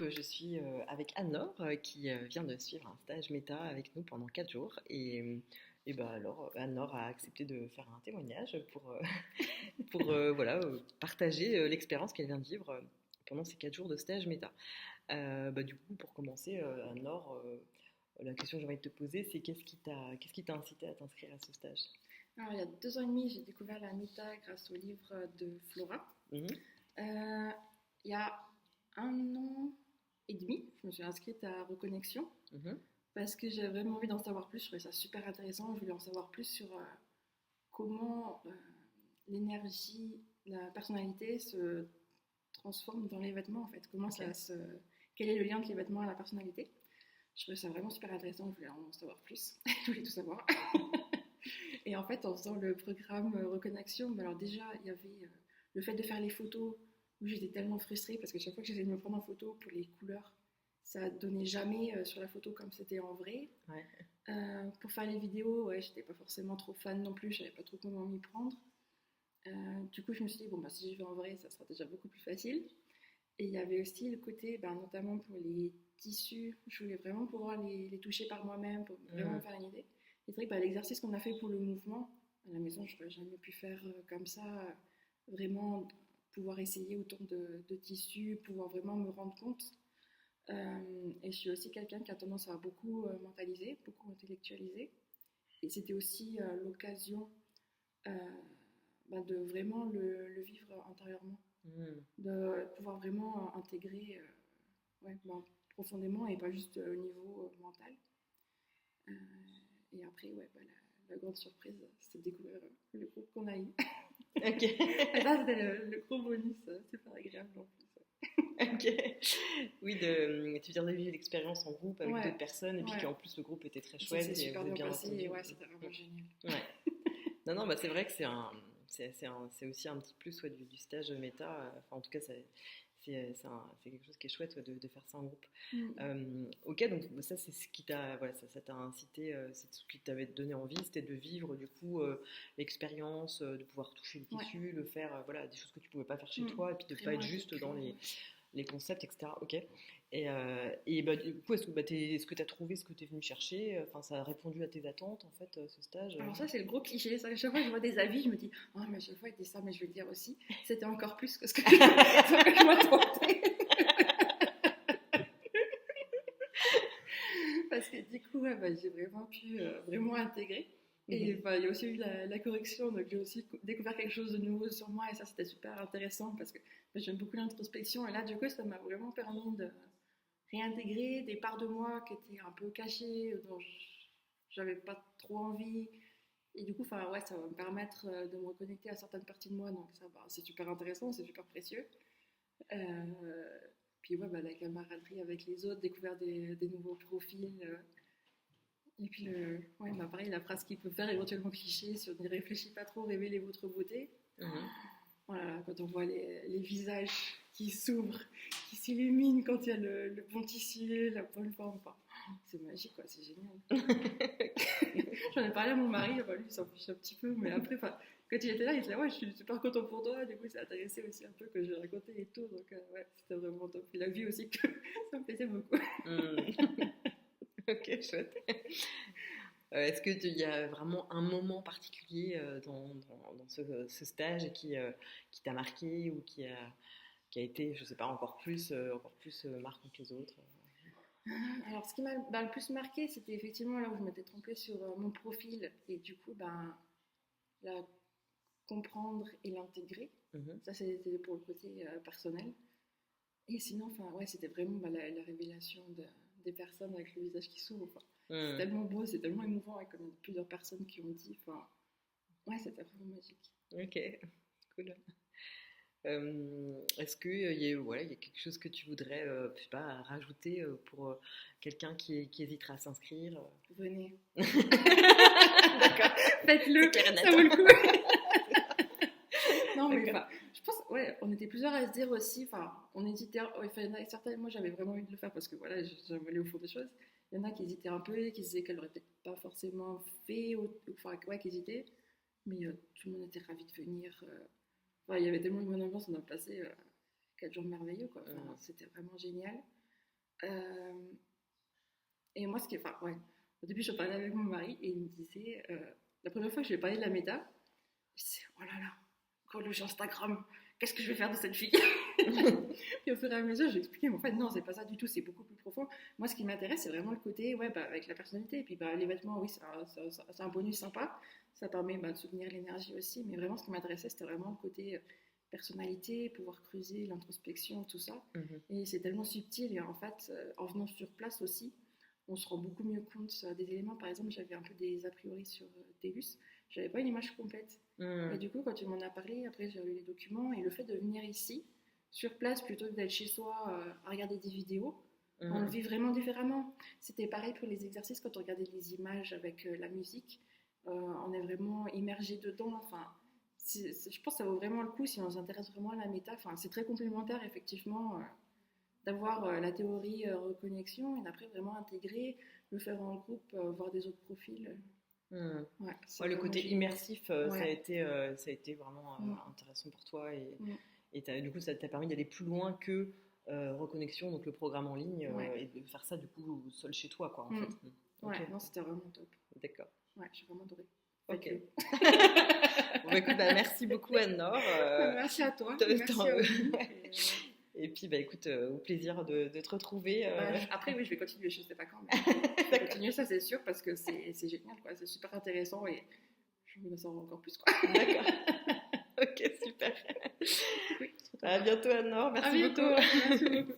donc je suis avec Anne-Laure qui vient de suivre un stage méta avec nous pendant 4 jours. Et bah alors, Anne-Laure a accepté de faire un témoignage pour voilà, partager l'expérience qu'elle vient de vivre pendant ces 4 jours de stage méta. Bah, du coup, pour commencer, Anne-Laure, la question que j'ai envie de te poser, c'est qu'est-ce qui t'a incité à t'inscrire à ce stage? Alors, il y a 2 ans et demi, j'ai découvert la méta grâce au livre de Flora. Mhm. Il y a 1 an et demi, je me suis inscrite à Reconnexion Mhm. parce que j'avais vraiment envie d'en savoir plus. Je trouvais ça super intéressant. Je voulais en savoir plus sur comment l'énergie, la personnalité se transforme dans les vêtements en fait. Ok. Quel est le lien de les vêtements à la personnalité? Je trouvais ça vraiment super intéressant. Je voulais en savoir plus. Je voulais tout savoir. Et en fait, en faisant le programme Reconnexion, alors déjà, il y avait le fait de faire les photos où j'étais tellement frustrée parce que chaque fois que j'essayais de me prendre en photo pour les couleurs, ça donnait jamais sur la photo comme c'était en vrai. Ouais. Pour faire les vidéos, ouais, j'étais pas forcément trop fan non plus, je savais pas trop comment m'y prendre. Du coup, je me suis dit, bon, bah, si j'y vais en vrai, ça sera déjà beaucoup plus facile. Et il y avait aussi le côté, notamment pour les tissus, je voulais vraiment pouvoir les toucher par moi-même pour vraiment me faire une idée. Et c'est vrai que l'exercice qu'on a fait pour le mouvement, à la maison, je n'aurais jamais pu faire comme ça, vraiment pouvoir essayer autant de tissus, pouvoir vraiment me rendre compte. Et je suis aussi quelqu'un qui a tendance à beaucoup mentaliser, beaucoup intellectualiser. Et c'était aussi l'occasion de vraiment le vivre intérieurement, Mhm. de pouvoir vraiment intégrer profondément et pas juste au niveau mental. Euh, et après, la grande surprise, c'était de découvrir le groupe qu'on a eu. Ok. Et ça, c'était le gros bonus, super agréable en plus. Ok. Oui, tu viens de vivre l'expérience en groupe avec d'autres personnes et puis ouais. qu'en plus le groupe était très Ça s'est chouette et super vous avez bien bien passé entendu. et ouais, c'était vraiment génial. Ouais. Non, non, bah c'est vrai que c'est aussi un petit plus ouais, du stage méta. Enfin, en tout cas, c'est quelque chose qui est chouette ouais, de faire ça en groupe. Ok, donc ça, c'est ce qui t'a voilà, ça t'a incité, c'est ce qui t'avait donné envie, c'était de vivre du coup l'expérience, de pouvoir toucher le tissu, de faire voilà, des choses que tu pouvais pas faire chez toi et puis de ne pas être juste dans les concepts, etc. Ok. Et bah, du coup, est-ce que tu as trouvé ce que tu es venu chercher? Enfin, ça a répondu à tes attentes, en fait, ce stage? Alors ça, c'est le gros cliché. Ça, à chaque fois que je vois des avis, je me dis, oh, mais à chaque fois, il dit ça, mais je vais le dire aussi. C'était encore plus que ce que je m'attendais. Parce que du coup, j'ai vraiment pu vraiment intégrer. Et il y a aussi eu la correction, donc j'ai aussi découvert quelque chose de nouveau sur moi et ça c'était super intéressant parce que j'aime beaucoup l'introspection et là du coup ça m'a vraiment permis de réintégrer des parts de moi qui étaient un peu cachées, dont j'avais pas trop envie et du coup ça va me permettre de me reconnecter à certaines parties de moi donc ça c'est super intéressant, c'est super précieux. Puis la camaraderie avec les autres, découvrir des nouveaux profils. Et puis, pareil, la phrase qui peut faire éventuellement cliché sur ne réfléchis pas trop, révélez votre beauté. Voilà, quand on voit les visages qui s'ouvrent, qui s'illuminent quand il y a le bon tissu, la bonne forme, c'est magique, quoi, c'est génial. J'en ai parlé à mon mari, lui il s'en fiche un petit peu, mais après, quand il était là, il disait ouais, je suis super content pour toi, du coup il s'est intéressé aussi un peu que j'ai raconté et tout, donc c'était vraiment top. Il a vu aussi que ça me plaisait beaucoup. Ok, chouette. Est-ce qu'il y a vraiment un moment particulier dans ce stage qui t'a marqué ou qui a été, je sais pas, encore plus marquant que les autres? Alors, ce qui m'a le plus marqué, c'était effectivement là où je m'étais trompée sur mon profil et du coup, la comprendre et l'intégrer. Ça, c'était pour le côté personnel. Et sinon, c'était vraiment la révélation des personnes avec le visage qui s'ouvre. C'est tellement beau, c'est tellement émouvant, et comme plusieurs personnes qui ont dit, c'était vraiment magique. Ok, cool. Est-ce qu'il y a quelque chose que tu voudrais je sais pas, rajouter pour quelqu'un qui hésiterait à s'inscrire? Venez. D'accord. Faites-le, ça vaut le coup. Non, mais je pense, on était plusieurs à se dire aussi, on hésitait, il y en a certains, moi j'avais vraiment envie de le faire parce que j'avais allé au fond des choses. Il y en a qui hésitaient un peu, qui disaient qu'elles n'auraient peut-être pas forcément fait, qui hésitaient, mais tout le monde était ravi de venir. Il y avait tellement une bonne ambiance, on a passé 4 jours merveilleux, quoi. C'était vraiment génial. Et moi, enfin, ouais. Au début, je parlais avec mon mari et il me disait, la première fois que je lui ai parlé de la méta, je disais, oh là là, quand le jeu Instagram, qu'est-ce que je vais faire de cette fille? Puis au fur et à mesure, je lui ai expliqué, mais en fait, non, c'est pas ça du tout, c'est beaucoup plus profond. Moi, ce qui m'intéresse, c'est vraiment le côté, ouais, bah, avec la personnalité. Et puis, bah, les vêtements, oui, c'est un bonus sympa. Ça permet de soutenir l'énergie aussi. Mais vraiment, ce qui m'intéressait, c'était vraiment le côté personnalité, pouvoir creuser, l'introspection, tout ça. Et c'est tellement subtil. Et en fait, en venant sur place aussi, on se rend beaucoup mieux compte des éléments. Par exemple, j'avais un peu des a priori sur Deus. J'avais pas une image complète. Et du coup, quand tu m'en as parlé, après j'ai lu les documents. Et le fait de venir ici, sur place, plutôt que d'être chez soi à regarder des vidéos, on le vit vraiment différemment. C'était pareil pour les exercices, quand on regardait les images avec la musique. On est vraiment immergé dedans. Enfin, je pense que ça vaut vraiment le coup si on s'intéresse vraiment à la méta. Enfin, c'est très complémentaire, effectivement, d'avoir la théorie reconnexion et d'après vraiment intégrer, le faire en groupe, voir des autres profils. Ouais, le côté immersif, ça a été vraiment intéressant pour toi et du coup ça t'a permis d'aller plus loin que reconnexion, donc le programme en ligne, et de faire ça du coup seul chez toi, quoi, en fait. Ouais, non, c'était vraiment top. D'accord. Ouais, j'ai vraiment adoré. Ok. Bon, écoute, merci beaucoup Anne-Laure. Merci à toi. Merci à vous. Et puis, écoute, au plaisir de te retrouver. Après, oui, je vais continuer, je ne sais pas quand, mais je vais continuer, ça c'est sûr, parce que c'est génial, quoi. C'est super intéressant et j'ai envie d'en savoir encore plus, quoi. D'accord. Ok, super. Oui, à bientôt, Anne-Laure. Merci beaucoup. Merci beaucoup.